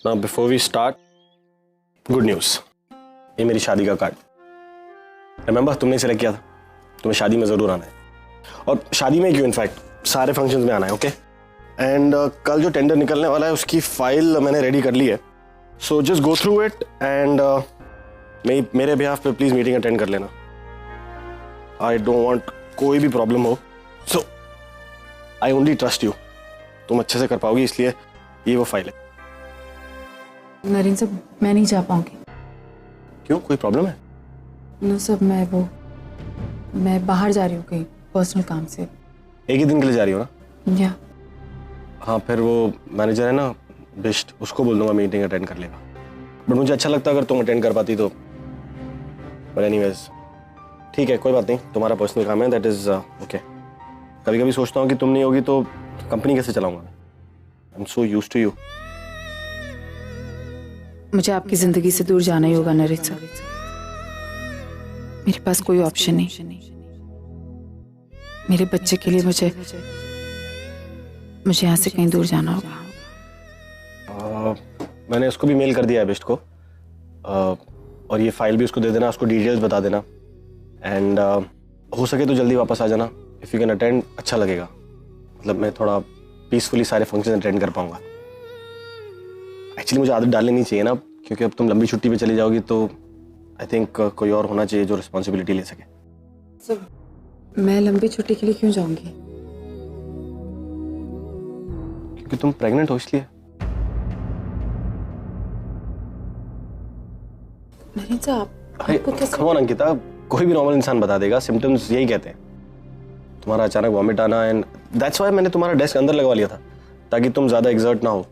Now before we start, good news. ये मेरी शादी का कार्ड। रिमेंबर तुमने सेलेक्ट किया था, तुम्हें शादी में जरूर आना है। और शादी में क्यों, इनफैक्ट सारे फंक्शंस में आना है, ओके? एंड कल जो टेंडर निकलने वाला है उसकी फाइल मैंने रेडी कर ली है। So just go through it and मेरे बिहाफ पे प्लीज मीटिंग अटेंड कर लेना। आई डोंट वांट कोई भी प्रॉब्लम हो, सो आई ओनली ट्रस्ट यू। तुम अच्छे से कर पाओगी, इसलिए ये वो फाइल है। नरेन साहब, मैं नहीं जा पाऊंगी। क्यों, कोई प्रॉब्लम है? नो सब मैं बाहर जा रही हूँ कहीं पर्सनल काम से। एक ही दिन के लिए जा रही हो ना? या हाँ, फिर वो मैनेजर है ना बिस्ट, उसको बोल दूंगा मीटिंग अटेंड कर लेगा। बट मुझे अच्छा लगता अगर तुम अटेंड कर पाती तो। बट एनीवेज ठीक है, कोई बात नहीं, तुम्हारा पर्सनल काम है, दैट इज ओके। कभी कभी सोचता हूँ कि तुम नहीं होगी तो कंपनी कैसे चलाऊंगा। I am so used to you. मुझे आपकी जिंदगी से दूर जाना ही होगा नरेन साहब। मेरे पास कोई ऑप्शन नहीं। मेरे बच्चे के लिए मुझे यहाँ से कहीं दूर जाना होगा। मैंने उसको भी मेल कर दिया है बिस्ट को, और ये फाइल भी उसको दे देना, उसको डिटेल्स बता देना। एंड हो सके तो जल्दी वापस आ जाना। इफ यू कैन अटेंड, अच्छा लगेगा। मतलब मैं थोड़ा पीसफुली सारे फंक्शन अटेंड कर पाऊंगा। एक्चुअली मुझे आदत डालनी नहीं चाहिए ना, क्योंकि अब तुम लंबी छुट्टी पे चली जाओगी तो आई थिंक कोई और होना चाहिए जो रिस्पॉन्सिबिलिटी ले सके। so, मैं लंबी छुट्टी के लिए क्यों जाऊंगी? क्योंकि तुम प्रेग्नेंट हो, इसलिए। नरेन साहब, आपको कैसे? कम ऑन अंकिता, कोई भी नॉर्मल इंसान बता देगा, सिम्टम्स यही कहते हैं। तुम्हारा अचानक वॉमिट आना, एंड दैट्स व्हाई मैंने तुम्हारा डेस्क अंदर लगवा लिया था, ताकि तुम ज्यादा एक्सर्ट ना हो।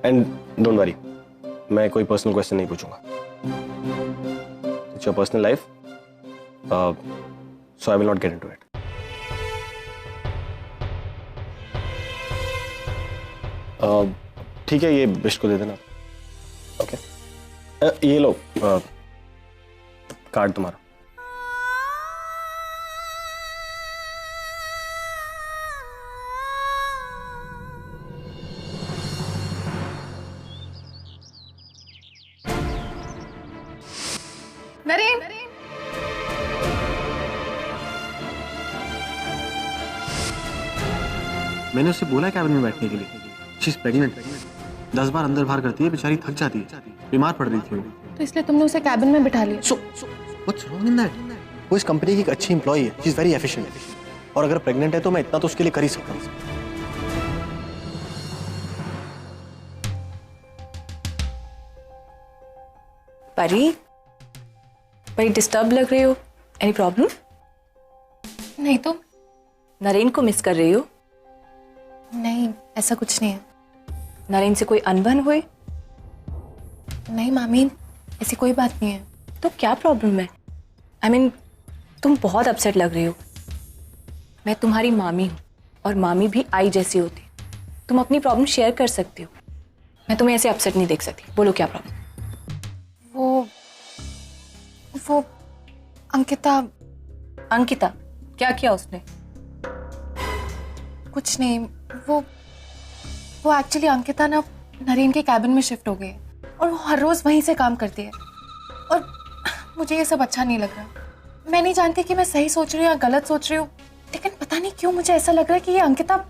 एंड डोंट वरी, मैं कोई पर्सनल क्वेश्चन नहीं पूछूंगा। It's your personal life, so I will not get into it. ठीक है, ये बिस्ट को दे देना, ओके? ये लो कार्ड तुम्हारा। नरेन, मैंने उससे बोला कैबिन में बैठने के लिए। She is pregnant. 10 बार अंदर बाहर करती है, बेचारी थक जाती है, बीमार पड़ रही थी वो। तो इसलिए तुमने उसे कैबिन में बिठा लिया। So what's wrong in that? वो इस कंपनी की एक अच्छी एम्प्लॉय है, शी इज वेरी एफिशिएंट। और अगर प्रेग्नेंट है तो मैं इतना तो उसके लिए कर ही सकता हूँ। बड़ी डिस्टर्ब लग रही हो। Any problem? नहीं तो नरेन को मिस कर रही हो? नहीं, ऐसा कुछ नहीं है। नरेन से कोई अनबन हुई? नहीं मामी, ऐसी कोई बात नहीं है। तो क्या प्रॉब्लम है? आई मीन, तुम बहुत अपसेट लग रही हो। मैं तुम्हारी मामी हूँ, और मामी भी आई जैसी होती। तुम अपनी प्रॉब्लम शेयर कर सकती हो। मैं तुम्हें ऐसे अपसेट नहीं देख सकती। बोलो क्या प्रॉब्लम? वो अंकिता क्या किया उसने? कुछ नहीं। वो एक्चुअली अंकिता ना नरेन के कैबिन में शिफ्ट हो गई है, और वो हर रोज वहीं से काम करती है। और मुझे ये सब अच्छा नहीं लग रहा। मैं नहीं जानती कि मैं सही सोच रही हूँ या गलत सोच रही हूँ, लेकिन पता नहीं क्यों मुझे ऐसा लग रहा है कि ये अंकिता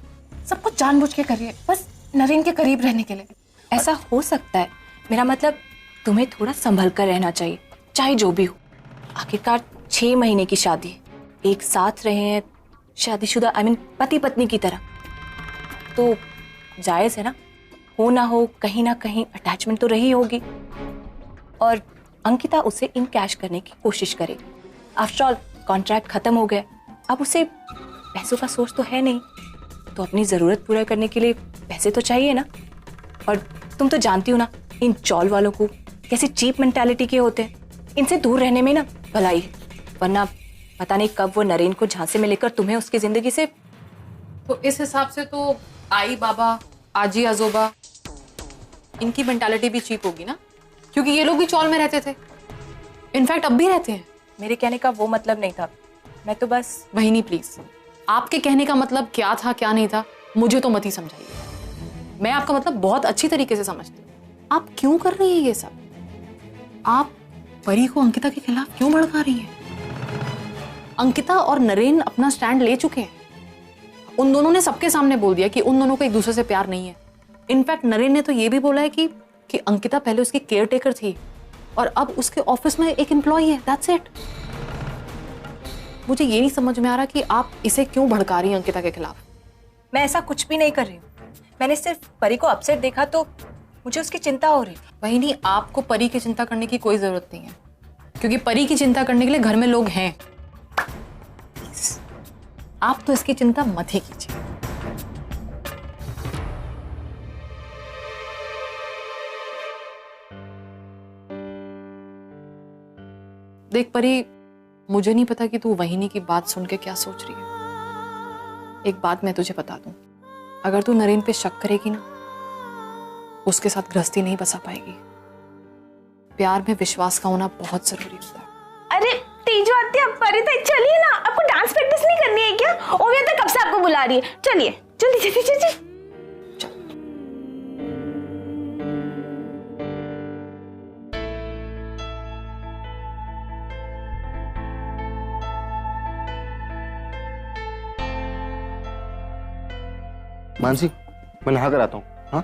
सब कुछ जानबूझ के कर रही है, बस नरेन के करीब रहने के लिए। ऐसा हो सकता है। मेरा मतलब, तुम्हें थोड़ा संभल कर रहना चाहिए, चाहे जो भी हो। आखिरकार 6 महीने की शादी है, एक साथ रहे हैं, शादीशुदा आई मीन पति पत्नी की तरह। तो जायज़ है ना, हो ना हो कहीं ना कहीं अटैचमेंट तो रही होगी। और अंकिता उसे इनकैश करने की कोशिश करेगी। आफ्टर ऑल कॉन्ट्रैक्ट खत्म हो गया, अब उसे पैसों का सोर्स तो है नहीं, तो अपनी ज़रूरत पूरा करने के लिए पैसे तो चाहिए ना। और तुम तो जानती हो ना इन चॉल वालों को, कैसी चीप मेंटालिटी के होते हैं। इनसे दूर रहने में ना भलाई है, वरना पता नहीं कब वो नरेन को झांसे में लेकर तुम्हें उसकी जिंदगी से। तो इस हिसाब से तो आई बाबा, आजी आजोबा, इनकी मेंटालिटी भी चीप होगी ना, क्योंकि ये लोग भी चौल में रहते थे। इनफैक्ट अब भी रहते हैं। मेरे कहने का वो मतलब नहीं था, मैं तो बस। वही नहीं, प्लीज, आपके कहने का मतलब क्या था क्या नहीं था मुझे तो मत ही समझाइए। मैं आपका मतलब बहुत अच्छी तरीके से समझती हूँ। आप क्यों कर रही हैं ये सब? आप परी को अंकिता के खिलाफ क्यों भड़का रही हैं? अंकिता और नरेन अपना स्टैंड ले चुके हैं। उन दोनों ने सबके सामने बोल दिया कि उन दोनों को एक दूसरे से प्यार नहीं है। इनफैक्ट नरेन ने तो ये भी बोला है कि अंकिता पहले उसकी केयर टेकर थी और अब उसके ऑफिस में एक एम्प्लॉई है। That's it. मुझे ये नहीं समझ में आ रहा कि आप इसे क्यों भड़का रही हैं अंकिता के खिलाफ। मैं ऐसा कुछ भी नहीं कर रही हूँ। मैंने सिर्फ परी को अपसेट देखा तो मुझे उसकी चिंता हो रही। वही नहीं, आपको परी की चिंता करने की कोई जरूरत नहीं है, क्योंकि परी की चिंता करने के लिए घर में लोग हैं। आप तो इसकी चिंता मत ही कीजिए। देख परी, मुझे नहीं पता कि तू वहीनी की बात सुन के क्या सोच रही है। एक बात मैं तुझे बता दूं, अगर तू नरेन पे शक करेगी ना, उसके साथ गृहस्थी नहीं बसा पाएगी। प्यार में विश्वास का होना बहुत जरूरी होता है। अरे तेजू आती अब परी तो चलिए ना, आपको डांस प्रैक्टिस नहीं करनी है क्या? ओविया तो कब से आपको बुला रही है। चलिए जल्दी जल्दी जल्दी। मानसी, मैं नहा कर आता हूँ। हाँ,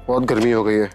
बहुत गर्मी हो गई है।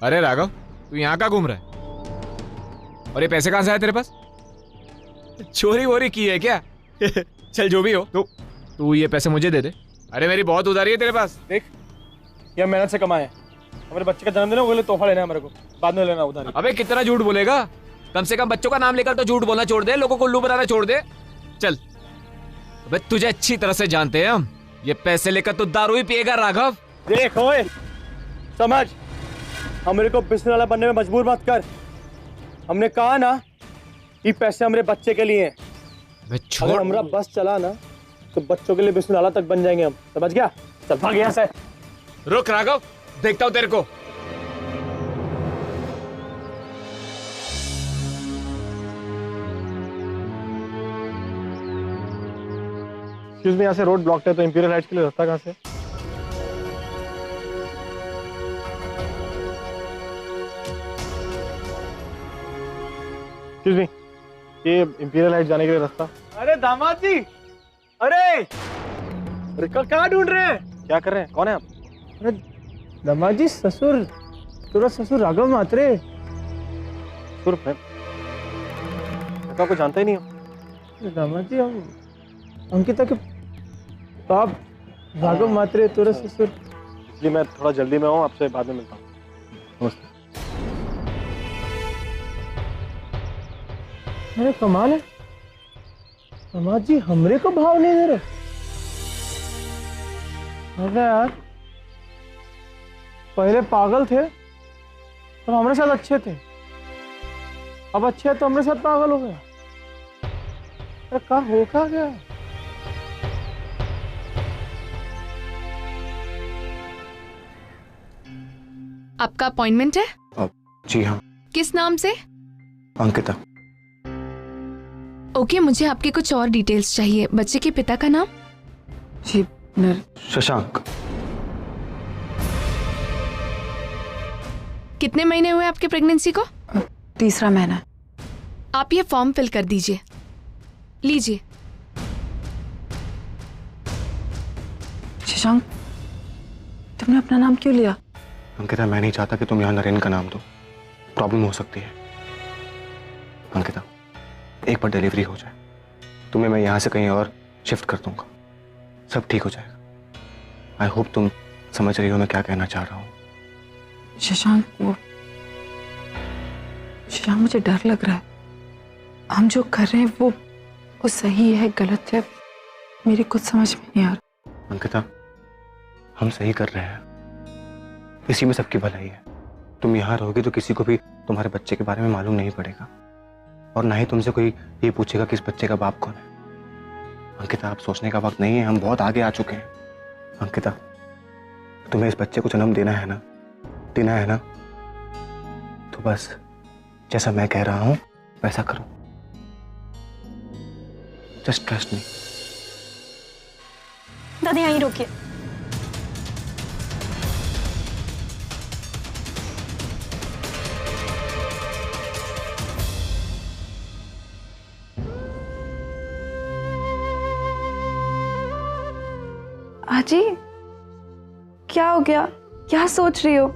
अरे राघव, तू यहाँ का घूम रहा है? और ये पैसे कहाँ से आए तेरे पास? चोरी वोरी की है क्या? चल जो भी हो, तू ये पैसे मुझे दे दे। अरे मेरी बहुत उधारी है तेरे पास। देख, ये मेहनत से कमाए। हमारे बच्चे का जन्मदिन है, वो तोहफा लेना है मेरे को, बाद में लेना उधारी। अबे कितना झूठ बोलेगा? कम से कम बच्चों का नाम लेकर तो झूठ बोलना छोड़ दे, लोगों को उल्लू बनाना छोड़ दे। चल, अबे तुझे अच्छी तरह से जानते हैं हम। ये पैसे लेकर तू दारू ही पिएगा राघव। देख ओए, समझ, हमारे को बिजनेस वाला बनने में मजबूर मत कर। हमने कहा ना, ये पैसे हमारे बच्चे के लिए हैं। अगर हमारा बस चला ना, तो बच्चों के लिए बिजनेस वाला तक बन जाएंगे हम, समझ गया? चल भाग यहाँ से। रुक राघव, देखता हूँ तेरे को। एक्सक्यूज मी, यहाँ से रोड ब्लॉक्ड है, तो इंपीरियल हाइट्स के लिए रास्ता कहाँ से? एक्सक्यूज मी, ये इंपीरियल हाइट्स जाने के लिए रास्ता? अरे दामाद जी, अरे कहाँ ढूंढ रहे हैं? क्या कर रहे हैं? कौन है आप? अरे दामाद जी, ससुर, तेरा ससुर राघव मात्रे। ससुर मैं आपको जानता ही नहीं हूँ। दामाद जी, हम अंकिता के बाप राघव मात्रे, तेरा ससुर। जी मैं थोड़ा जल्दी में हूँ, आपसे बाद में मिलता हूँ। नमस्ते। अरे कमाल है, दामाद जी हमरे को भाव नहीं दे रहे। अरे यार, पहले पागल थे तो हमारे साथ अच्छे थे, अब अच्छे हैं तो हमारे साथ पागल हो गया। अरे क्या हो क्या गया? आपका अपॉइंटमेंट है? जी हाँ। किस नाम से? अंकिता। ओके, मुझे आपके कुछ और डिटेल्स चाहिए। बच्चे के पिता का नाम? जी शशांक, कितने महीने हुए आपके प्रेगनेंसी को? तीसरा महीना। आप ये फॉर्म फिल कर दीजिए, लीजिए। शशांक, तुमने अपना नाम क्यों लिया? अंकिता, मैं नहीं चाहता कि तुम यहाँ नरेन का नाम दो, प्रॉब्लम हो सकती है। अंकिता, एक बार डिलीवरी हो जाए, तुम्हें मैं यहाँ से कहीं और शिफ्ट कर दूंगा, सब ठीक हो जाएगा। आई होप तुम समझ रही हो मैं क्या कहना चाह रहा हूँ। शशांक, मुझे डर लग रहा है। हम जो कर रहे हैं वो सही है, गलत है, मेरी कुछ समझ में नहीं आ रहा। अंकिता, हम सही कर रहे हैं, इसी में सबकी भलाई है। तुम यहाँ रहोगी तो किसी को भी तुम्हारे बच्चे के बारे में मालूम नहीं पड़ेगा, और ना ही तुमसे कोई ये पूछेगा कि इस बच्चे का बाप कौन है। अंकिता, आप सोचने का वक्त नहीं है, हम बहुत आगे आ चुके हैं। अंकिता, तुम्हें इस बच्चे को जन्म देना है ना, तो बस जैसा मैं कह रहा हूं वैसा करो। Just trust me. दादी यहीं रोकिए। आजी, क्या हो गया? क्या सोच रही हो?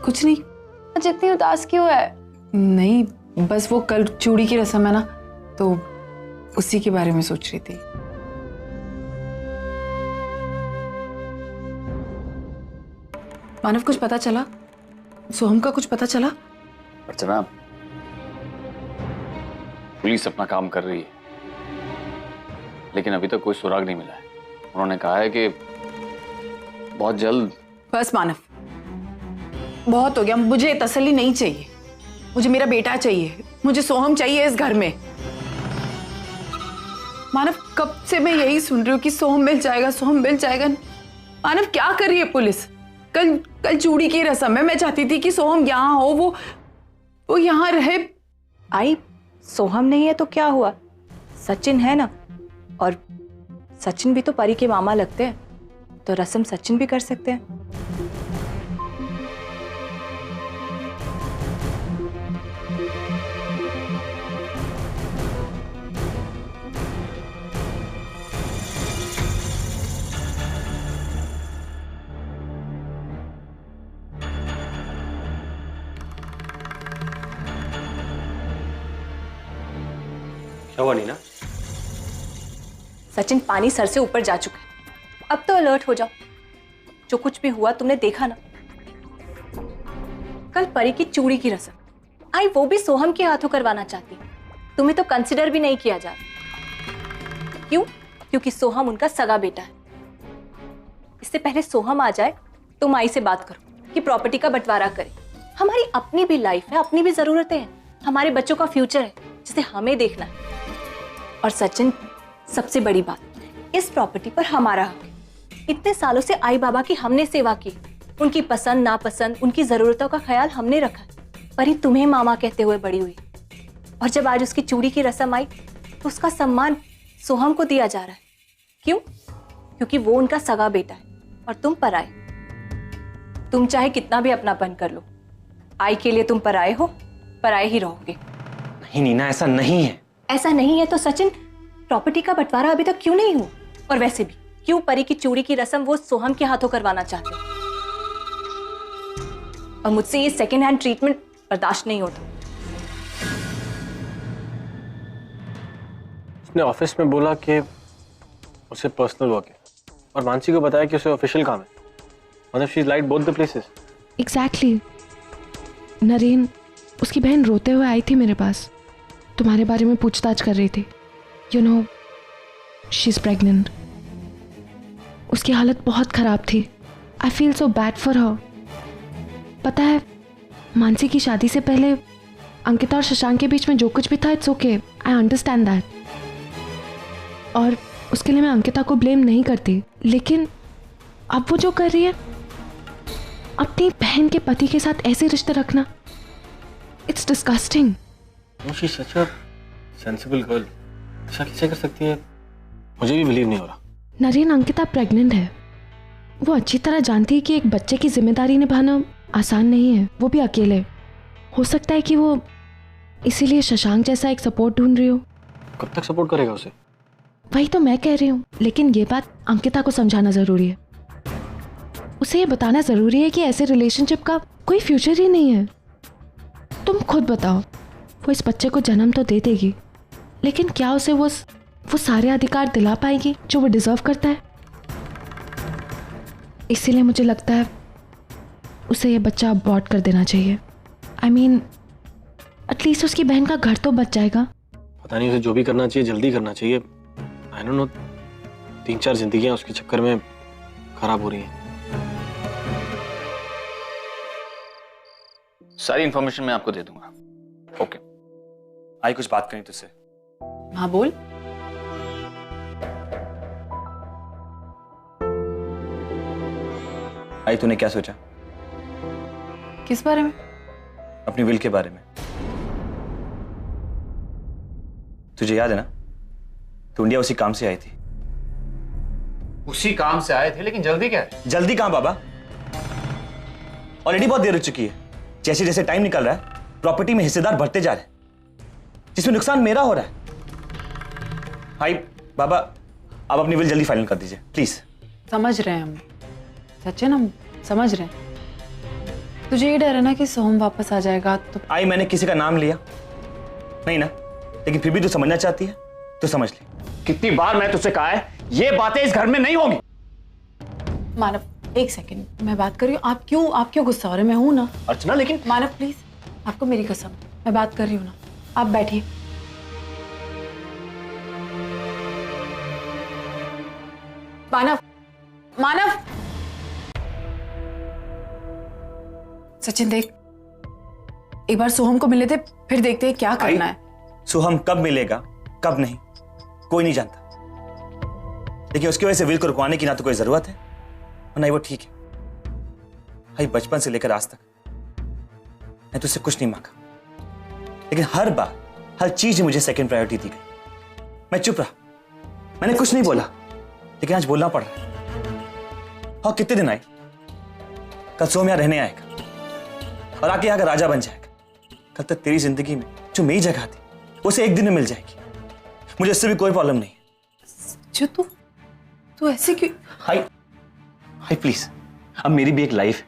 कुछ नहीं। आज इतनी उदास क्यों है? नहीं, बस वो कल चूड़ी की रस्म है ना, तो उसी के बारे में सोच रही थी। मानव, कुछ पता चला? सोहम का कुछ पता चला? अर्चना, पुलिस अपना काम कर रही है, लेकिन अभी तक कोई सुराग नहीं मिला है। उन्होंने कहा है कि बहुत जल्द। बस मानव, बहुत हो गया। मुझे तसल्ली नहीं चाहिए, मुझे मेरा बेटा चाहिए, मुझे सोहम चाहिए इस घर में। मानव, कब से मैं यही सुन रही हूँ कि सोहम मिल जाएगा, सोहम मिल जाएगा। मानव, क्या कर रही है पुलिस? कल चूड़ी की रस्म है, मैं चाहती थी कि सोहम यहाँ हो, वो यहाँ रहे। आई, सोहम नहीं है तो क्या हुआ, सचिन है ना, और सचिन भी तो परी के मामा लगते हैं, तो रस्म सचिन भी कर सकते हैं। क्या हुआ नीना? सचिन, पानी सर से ऊपर जा चुका है, अब तो अलर्ट हो जाओ। जो कुछ भी हुआ तुमने देखा ना, कल परी की चूड़ी की रस्म, आई वो भी सोहम के हाथों करवाना चाहती, तुम्हें तो कंसिडर भी नहीं किया जा रहा। क्यों? क्योंकि सोहम उनका सगा बेटा है। इससे पहले सोहम आ जाए, तुम आई से बात करो कि प्रॉपर्टी का बंटवारा करें। हमारी अपनी भी लाइफ है, अपनी भी जरूरतें हैं, हमारे बच्चों का फ्यूचर है जिसे हमें देखना है। और सचिन, सबसे बड़ी बात, इस प्रॉपर्टी पर हमारा हक है। इतने सालों से आई बाबा की हमने सेवा की, उनकी पसंद नापसंद, उनकी जरूरतों का ख्याल हमने रखा। परी तुम्हें मामा कहते हुए बड़ी हुई, और जब आज उसकी चूड़ी की रस्म आई तो उसका सम्मान सोहम को दिया जा रहा है। क्यों? क्योंकि वो उनका सगा बेटा है और तुम पराए। तुम चाहे कितना भी अपनापन कर लो, आई के लिए तुम पराए हो, पराए ही रहोगे। नहीं नीना, ऐसा नहीं है। ऐसा नहीं है तो सचिन, प्रॉपर्टी का बंटवारा अभी तक क्यों नहीं हुआ? और वैसे भी क्यों परी की चूड़ी की रस्म वो सोहम के हाथों करवाना चाहते हैं? और मुझसे ये सेकेंड हैंड ट्रीटमेंट बर्दाश्त नहीं होता। उसने ऑफिस में बोला कि उसे पर्सनल वर्क है, और मानसी को बताया कि उसे ऑफिशियल काम है। मतलब she is like both the places. Exactly. Naren, उसकी बहन रोते हुए आई थी मेरे पास, तुम्हारे बारे में पूछताछ कर रही थी। You know, she is pregnant. उसकी हालत बहुत खराब थी। I feel so bad for her. पता है, मानसी की शादी से पहले अंकिता और शशांक के बीच में जो कुछ भी था, it's okay, I understand that. और उसके लिए मैं अंकिता को ब्लेम नहीं करती, लेकिन अब वो जो कर रही है, अपनी बहन के पति के साथ ऐसे रिश्ते रखना, it's disgusting. She is such a sensible girl. ऐसा कैसे कर सकती है? मुझे भी बिलीव नहीं हो रहा। नरेन, अंकिता प्रेग्नेंट है। वो अच्छी तरह जानती है कि एक बच्चे की जिम्मेदारी निभाना आसान नहीं है, वो भी अकेले। हो सकता है कि वो इसीलिए शशांक जैसा एक सपोर्ट ढूंढ रही हो। कब तक सपोर्ट करेगा उसे? वही तो मैं कह रही हूँ, लेकिन ये बात अंकिता को समझाना जरूरी है। उसे ये बताना जरूरी है कि ऐसे रिलेशनशिप का कोई फ्यूचर ही नहीं है। तुम खुद बताओ, वो इस बच्चे को जन्म तो दे देगी, लेकिन क्या उसे वो सारे अधिकार दिला पाएगी जो वो डिजर्व करता है? इसीलिए मुझे लगता है उसे ये बच्चा अबॉर्ट कर देना चाहिए। आई मीन, एटलीस्ट उसकी बहन का घर तो बच जाएगा। पता नहीं, उसे जो भी करना चाहिए जल्दी करना चाहिए। आई डोंट नो, 3-4 जिंदगियां उसके चक्कर में खराब हो रही हैं। सारी इंफॉर्मेशन मैं आपको दे दूंगा। ओके। आई कुछ बात करनी तुझसे। हाँ बोल। आई तूने क्या सोचा? किस बारे में? अपनी विल के बारे में। तुझे याद है ना, तू इंडिया उसी काम से आई थी। उसी काम से आए थे, लेकिन जल्दी क्या है? जल्दी कहां बाबा, ऑलरेडी बहुत देर हो चुकी है। जैसे जैसे टाइम निकल रहा है, प्रॉपर्टी में हिस्सेदार बढ़ते जा रहे हैं, जिसमें नुकसान मेरा हो रहा है। हाय बाबा, आप अपनी विल जल्दी फाइनल कर दीजिए प्लीज। समझ रहे हैं हम, सचिन, हम समझ रहे हैं। तुझे ये डर है ना कि सोहम वापस आ जाएगा तो? आई मैंने किसी का नाम लिया नहीं ना, लेकिन फिर भी तू समझना चाहती है तो समझ ले। कितनी बार मैं तुझसे कहा है, ये बातें इस घर में नहीं होगी। मानव, एक सेकंड, मैं बात कर रही हूँ। आप क्यों गुस्सा हो रहे हैं? मैं हूं ना अर्चना, लेकिन मानव प्लीज, आपको मेरी कसम, मैं बात कर रही हूँ ना। आप बैठिए। मानव, सचिन देख, एक बार सोहम को मिले थे, फिर देखते हैं क्या करना है। सोहम कब मिलेगा कब नहीं कोई नहीं जानता, लेकिन उसकी वजह से विल को रुकवाने की ना तो कोई जरूरत है और ना ही वो ठीक है। भाई बचपन से लेकर आज तक मैं तुझसे कुछ नहीं मांगा, लेकिन हर बार हर चीज मुझे सेकंड प्रायोरिटी दी गई। मैं चुप रहा, मैंने कुछ नहीं बोला, लेकिन आज बोलना पड़ रहा है। और कितने दिन आए, कल सोहम यहां रहने आएगा और आके यहाँ का राजा बन जाएगा। कल तक तेरी जिंदगी में जो मेरी जगह थी उसे एक दिन में मिल जाएगी। मुझे इससे भी कोई प्रॉब्लम नहीं है। जो तू ऐसे क्यों? हाय हाय प्लीज, अब मेरी भी एक लाइफ है,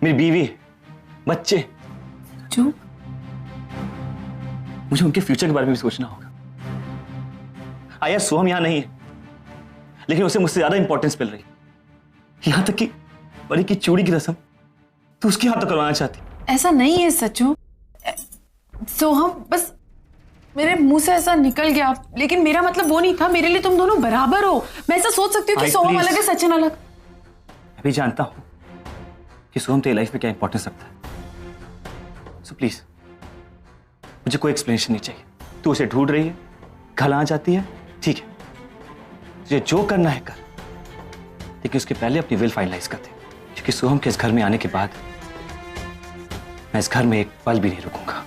मेरी बीवी है, बच्चे। जो मुझे उनके फ्यूचर के बारे में भी सोचना होगा। आया सोहम यहाँ नहीं है, लेकिन उसे मुझसे ज्यादा इंपॉर्टेंस मिल रही है। यहां तक कि परी की चूड़ी की रस्म तू उसके हाथ तो करवाना चाहती। ऐसा नहीं है सचू, सोहम बस मेरे मुंह से ऐसा निकल गया, लेकिन मेरा मतलब वो नहीं था। मेरे लिए तुम दोनों बराबर हो। मैं ऐसा सोच सकती हूँ कि सोहम अलग है, सचिन अलग। मैं भी जानता हूं कि सोहम तेरी लाइफ में क्या इंपॉर्टेंस रखता है। सो प्लीज मुझे कोई एक्सप्लेनेशन नहीं चाहिए। तू उसे ढूंढ रही है, घर आ जाती है, ठीक है, तुझे जो करना है कर, लेकिन उसके पहले अपनी विल फाइनलाइज कर दे, क्योंकि सोहम के इस घर में आने के बाद मैं इस घर में एक पल भी नहीं रुकूंगा।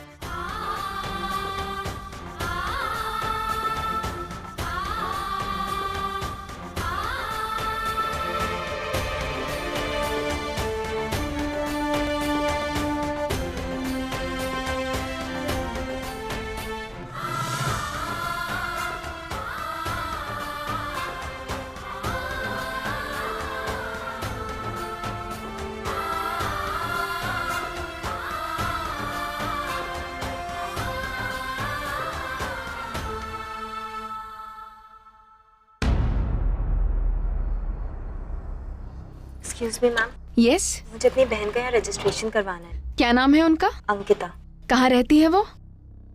एक्सक्यूज मी मैम, यस, मुझे अपनी बहन का यहाँ रजिस्ट्रेशन करवाना है। क्या नाम है उनका? अंकिता। कहाँ रहती है वो?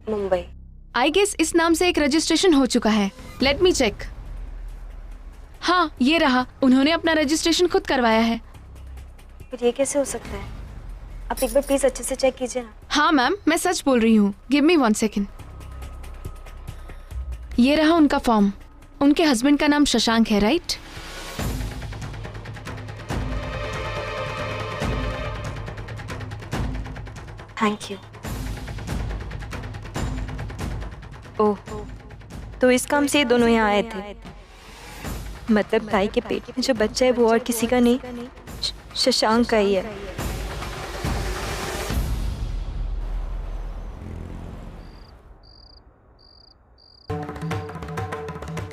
मुंबई। आई गेस इस नाम से एक रजिस्ट्रेशन हो चुका है। Let me check. हाँ, ये रहा, उन्होंने अपना रजिस्ट्रेशन खुद करवाया है। फिर ये कैसे हो सकता है? आप एक बार प्लीज अच्छे से चेक कीजिए ना। हाँ मैम, मैं सच बोल रही हूँ। Give me 1 second. ये रहा उनका फॉर्म। उनके हस्बैंड का नाम शशांक है, राइट? Thank you. ओह, तो इस काम से ये दोनों यहाँ आए थे। मतलब भाई के पेट में जो बच्चा है वो और किसी का नहीं, शशांक का ही है।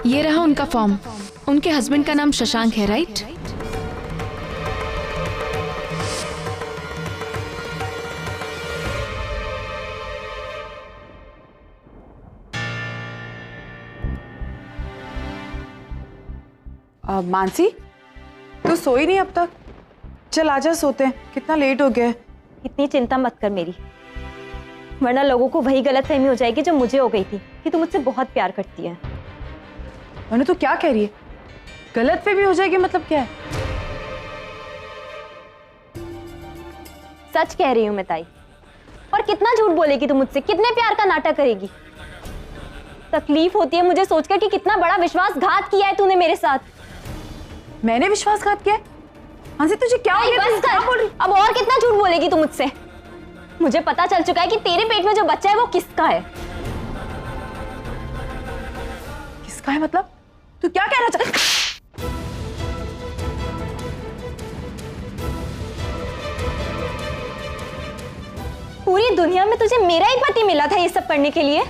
ये रहा उनका फॉर्म। उनके हस्बैंड का नाम शशांक है, राइट? मानसी, तू सोई नहीं अब तक? चल आजा, सोते हैं, कितना लेट हो गया है। इतनी चिंता मत कर मेरी, वरना लोगों को वही गलतफहमी हो जाएगी जो मुझे हो गई थी कि तू मुझसे बहुत प्यार करती है। मैंने तो क्या कह रही है? गलत पे भी हो जाएगी मतलब क्या है? सच कह रही हूँ मैं ताई। और कितना झूठ बोलेगी तू मुझसे, कितने प्यार का नाटक करेगी? तकलीफ होती है मुझे सोचकर कि कितना बड़ा विश्वासघात किया है तूने मेरे साथ। मैंने विश्वासघात किया? मानसी तुझे क्या हो गया? बस कर, अब और कितना झूठ बोलेगी तू मुझसे? मुझे पता चल चुका है कि तेरे पेट में जो बच्चा है वो किसका है। किसका है मतलब? तू क्या कहना चाहती? पूरी दुनिया में तुझे मेरा ही पति मिला था ये सब करने के लिए?